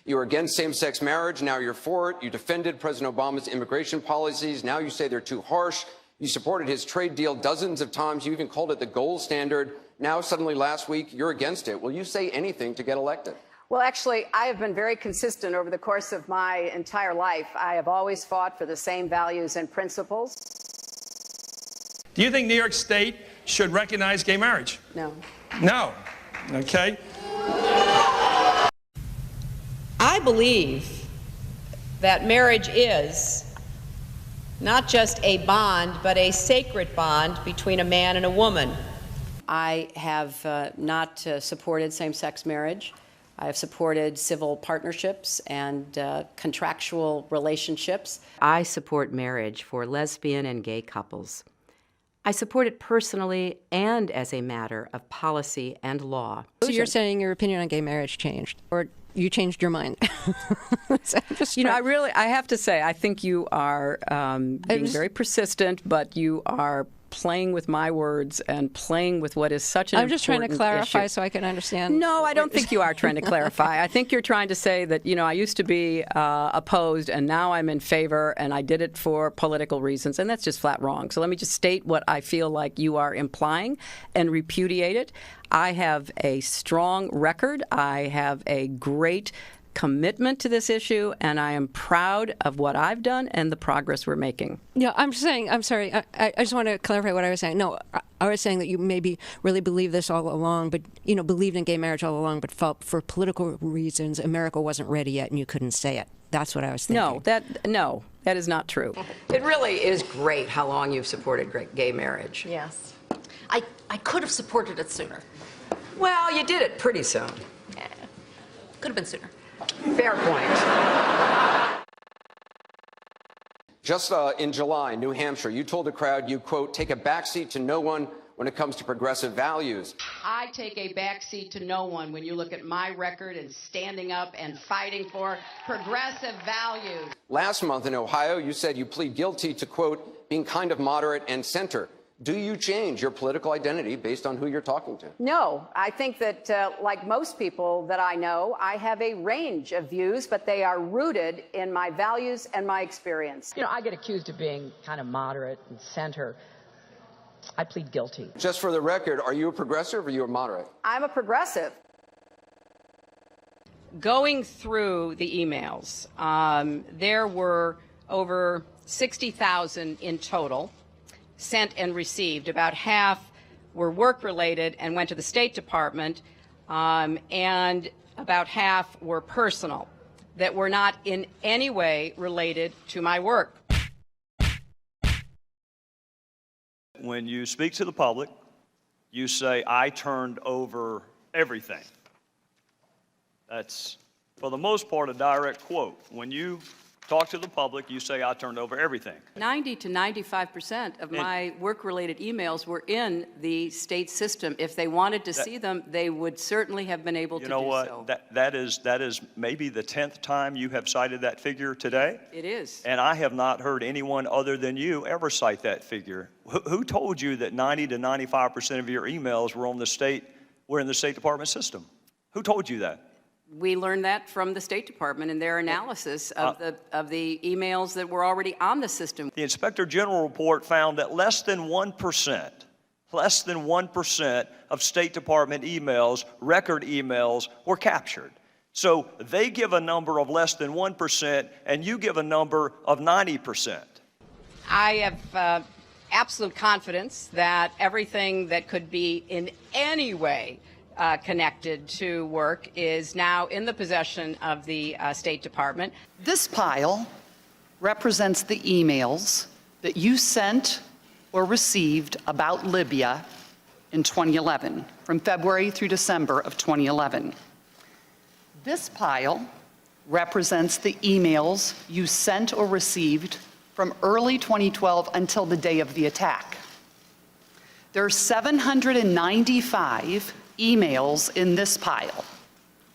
You were against same-sex marriage. Now you're for it. You defended President Obama's immigration policies. Now you say they're too harsh. You supported his trade deal dozens of times. You even called it the gold standard. Now, suddenly last week, you're against it. Will you say anything to get elected? Well, actually, I have been very consistent over the course of my entire life. I have always fought for the same values and principles. Do you think New York State should recognize gay marriage? No. No. Okay. I believe that marriage is not just a bond, but a sacred bond between a man and a woman. I have not supported same-sex marriage. I have supported civil partnerships and contractual relationships. I support marriage for lesbian and gay couples. I support it personally and as a matter of policy and law. So you're saying your opinion on gay marriage changed, or you changed your mind? I have to say, I think you are being very persistent, but you are playing with my words and playing with what is such an important issue. I'm just trying to clarify so I can understand. No, I don't think you are trying to clarify. I think you're trying to say that, I used to be opposed and now I'm in favor and I did it for political reasons, and that's just flat wrong. So let me just state what I feel like you are implying and repudiate it. I have a strong record. I have a great commitment to this issue, and I am proud of what I've done and the progress we're making. Yeah, I'm sorry, I just want to clarify what I was saying. No, I was saying that you maybe really believed this all along, but, believed in gay marriage all along, but felt for political reasons America wasn't ready yet and you couldn't say it. That's what I was thinking. No, that is not true. It really is great how long you've supported gay marriage. Yes. I could have supported it sooner. Well, you did it pretty soon. Yeah. Could have been sooner. Fair point. Just in July, New Hampshire, you told the crowd you, quote, take a backseat to no one when it comes to progressive values. I take a backseat to no one when you look at my record and standing up and fighting for progressive values. Last month in Ohio, you said you plead guilty to, quote, being kind of moderate and center. Do you change your political identity based on who you're talking to? No, I think that, like most people that I know, I have a range of views, but they are rooted in my values and my experience. I get accused of being kind of moderate and center. I plead guilty. Just for the record, are you a progressive or are you a moderate? I'm a progressive. Going through the emails, there were over 60,000 in total sent and received. About half were work-related and went to the State Department, and about half were personal, that were not in any way related to my work. When you speak to the public, you say, I turned over everything. That's, for the most part, a direct quote. When you talk to the public, you say, I turned over everything. 90 to 95% of my work-related emails were in the state system. If they wanted to see them, they would certainly have been able to do so. You know what? That is maybe the 10th time you have cited that figure today. It is. And I have not heard anyone other than you ever cite that figure. Who told you that 90 to 95% of your emails were in the State Department system? Who told you that? We learned that from the State Department in their analysis of the emails that were already on the system. The Inspector General report found that less than 1% of State Department emails, record emails, were captured. So they give a number of less than 1%, and you give a number of 90%. I have absolute confidence that everything that could be in any way connected to work is now in the possession of the State Department. This pile represents the emails that you sent or received about Libya in 2011, from February through December of 2011. This pile represents the emails you sent or received from early 2012 until the day of the attack. There are 795 emails in this pile.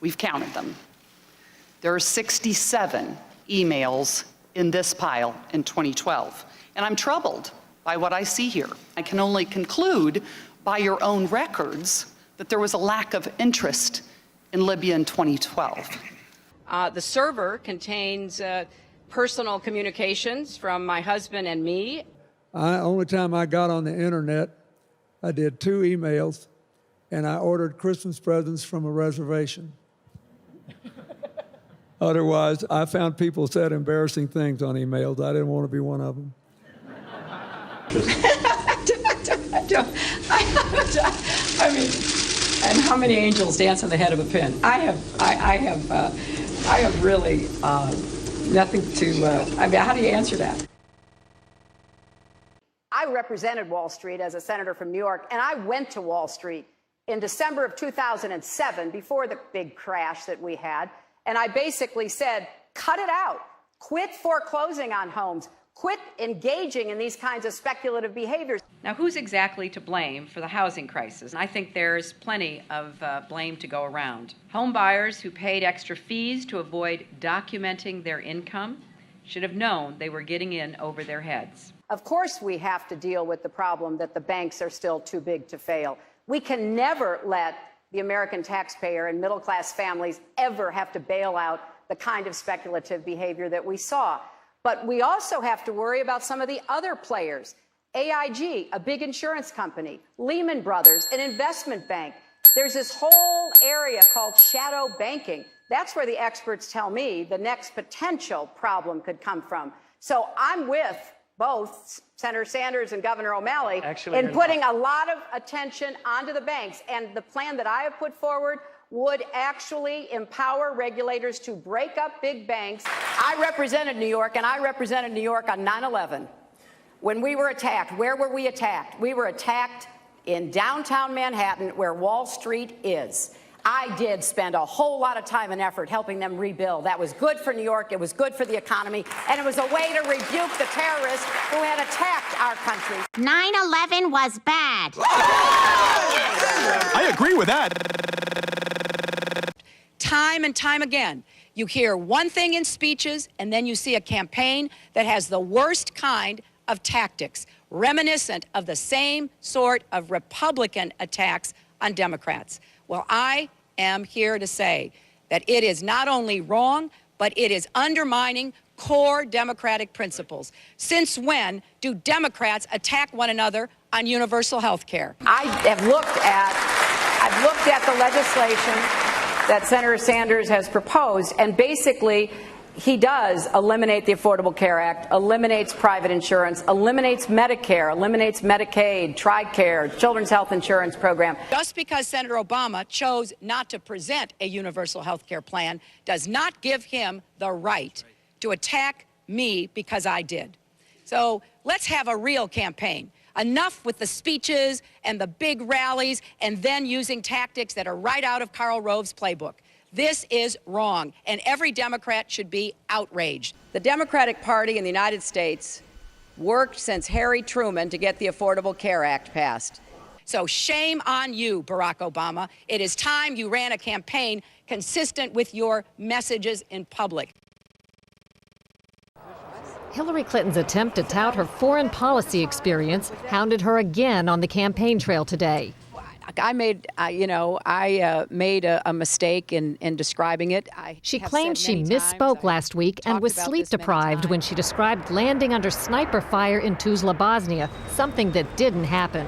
We've counted them. There are 67 emails in this pile in 2012. And I'm troubled by what I see here. I can only conclude by your own records that there was a lack of interest in Libya in 2012. The server contains personal communications from my husband and me. Only time I got on the internet, I did 2 emails, and I ordered Christmas presents from a reservation. Otherwise, I found people said embarrassing things on emails. I didn't want to be one of them. I mean, and how many angels dance on the head of a pin? I have really nothing to. I mean, how do you answer that? I represented Wall Street as a senator from New York, and I went to Wall Street in December of 2007, before the big crash that we had, and I basically said, cut it out. Quit foreclosing on homes. Quit engaging in these kinds of speculative behaviors. Now, who's exactly to blame for the housing crisis? I think there's plenty of blame to go around. Home buyers who paid extra fees to avoid documenting their income should have known they were getting in over their heads. Of course, we have to deal with the problem that the banks are still too big to fail. We can never let the American taxpayer and middle-class families ever have to bail out the kind of speculative behavior that we saw. But we also have to worry about some of the other players. AIG, a big insurance company, Lehman Brothers, an investment bank. There's this whole area called shadow banking. That's where the experts tell me the next potential problem could come from. So I'm with both Senator Sanders and Governor O'Malley in putting a lot of attention onto the banks. And the plan that I have put forward would actually empower regulators to break up big banks. I represented New York, and I represented New York on 9/11. When we were attacked, where were we attacked? We were attacked in downtown Manhattan, where Wall Street is. I did spend a whole lot of time and effort helping them rebuild. That was good for New York, it was good for the economy, and it was a way to rebuke the terrorists who had attacked our country. 9/11 was bad. I agree with that. Time and time again, you hear one thing in speeches, and then you see a campaign that has the worst kind of tactics, reminiscent of the same sort of Republican attacks on Democrats. Well, I am here to say that it is not only wrong, but it is undermining core democratic principles. Since when do Democrats attack one another on universal health care? I've looked at the legislation that Senator Sanders has proposed, and basically he does eliminate the Affordable Care Act, eliminates private insurance, eliminates Medicare, eliminates Medicaid, TRICARE, Children's Health Insurance Program. Just because Senator Obama chose not to present a universal health care plan does not give him the right to attack me because I did. So let's have a real campaign. Enough with the speeches and the big rallies and then using tactics that are right out of Karl Rove's playbook. This is wrong, and every Democrat should be outraged. The Democratic Party in the United States worked since Harry Truman to get the Affordable Care Act passed. So shame on you, Barack Obama. It is time you ran a campaign consistent with your messages in public. Hillary Clinton's attempt to tout her foreign policy experience hounded her again on the campaign trail today. I made a mistake in describing it. She claimed she misspoke last week and was sleep deprived when she described landing under sniper fire in Tuzla, Bosnia, something that didn't happen.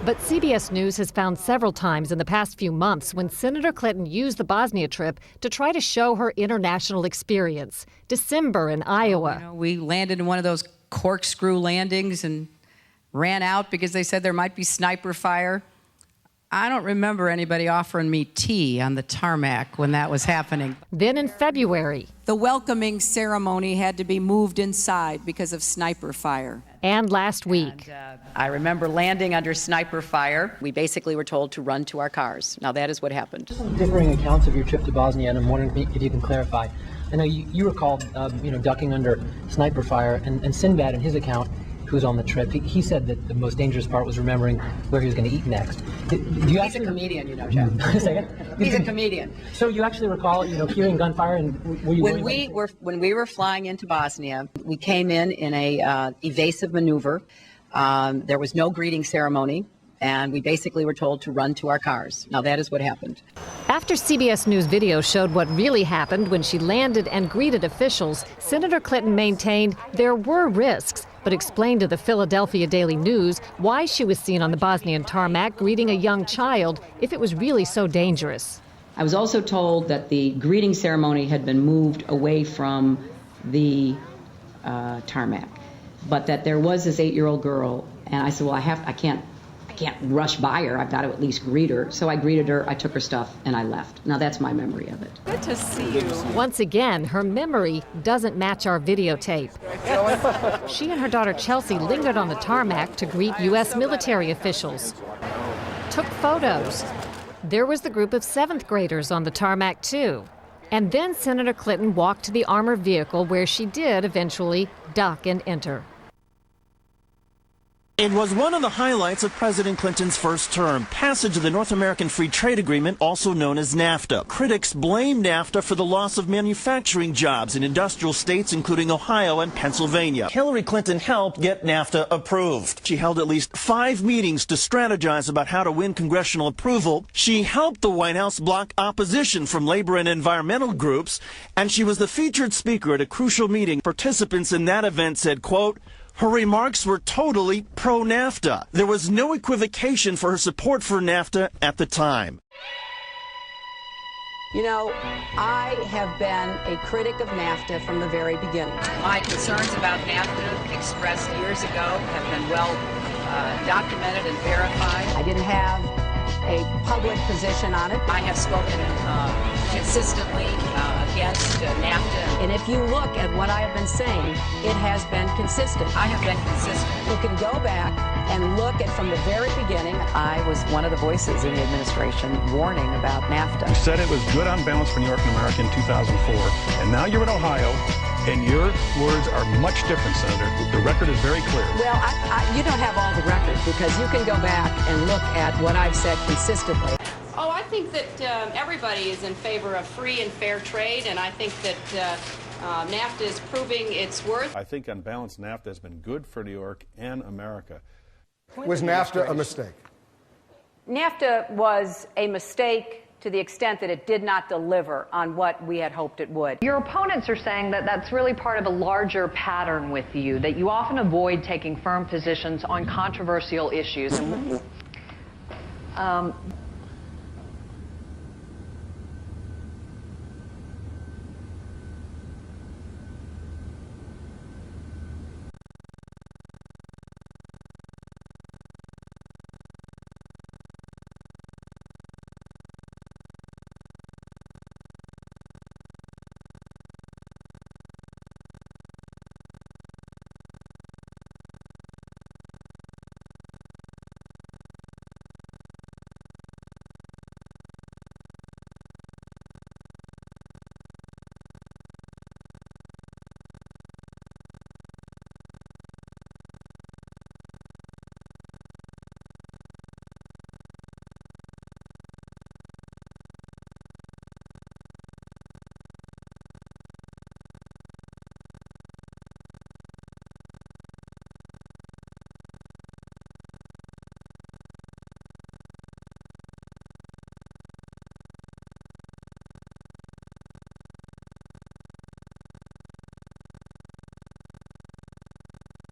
But CBS News has found several times in the past few months when Senator Clinton used the Bosnia trip to try to show her international experience. December in Iowa. We landed in one of those corkscrew landings and ran out because they said there might be sniper fire. I don't remember anybody offering me tea on the tarmac when that was happening. Then in February. The welcoming ceremony had to be moved inside because of sniper fire. And last week. I remember landing under sniper fire. We basically were told to run to our cars. Now that is what happened. Differing accounts of your trip to Bosnia, and I'm wondering if you can clarify. I know you recall, ducking under sniper fire, and Sinbad in his account, who was on the trip, he said that the most dangerous part was remembering where he was going to eat next. He's a comedian, Jeff. He's a comedian. So you actually recall, hearing gunfire, and were you when we were flying into Bosnia, we came in a evasive maneuver. There was no greeting ceremony. And we basically were told to run to our cars. Now, that is what happened. After CBS News video showed what really happened when she landed and greeted officials, Senator Clinton maintained there were risks, but explained to the Philadelphia Daily News why she was seen on the Bosnian tarmac greeting a young child if it was really so dangerous. I was also told that the greeting ceremony had been moved away from the tarmac, but that there was this 8-year-old girl, and I said, well, I can't rush by her. I've got to at least greet her. So I greeted her, I took her stuff, and I left. Now that's my memory of it. Good to see you. Once again, her memory doesn't match our videotape. She and her daughter Chelsea lingered on the tarmac to greet U.S. military officials, took photos. There was the group of 7th graders on the tarmac, too. And then Senator Clinton walked to the armored vehicle where she did eventually duck and enter. It was one of the highlights of President Clinton's first term, passage of the North American Free Trade Agreement, also known as NAFTA. Critics blame NAFTA for the loss of manufacturing jobs in industrial states, including Ohio and Pennsylvania. Hillary Clinton helped get NAFTA approved. She held at least 5 meetings to strategize about how to win congressional approval. She helped the White House block opposition from labor and environmental groups, and she was the featured speaker at a crucial meeting. Participants in that event said, quote, her remarks were totally pro-NAFTA. There was no equivocation for her support for NAFTA at the time. You know, I have been a critic of NAFTA from the very beginning. My concerns about NAFTA expressed years ago have been well documented and verified. I didn't have a public position on it. I have spoken consistently against NAFTA. And if you look at what I have been saying, it has been consistent. I have been consistent. You can go back and look at from the very beginning. I was one of the voices in the administration warning about NAFTA. You said it was good on balance for New York and America in 2004, and now you're in Ohio, and your words are much different, Senator. The record is very clear. Well, you don't have all the record, because you can go back and look at what I've said consistently. Oh, I think that everybody is in favor of free and fair trade, and I think that NAFTA is proving its worth. I think on balance, NAFTA has been good for New York and America. Was NAFTA a mistake? NAFTA was a mistake to the extent that it did not deliver on what we had hoped it would. Your opponents are saying that that's really part of a larger pattern with you, that you often avoid taking firm positions on controversial issues.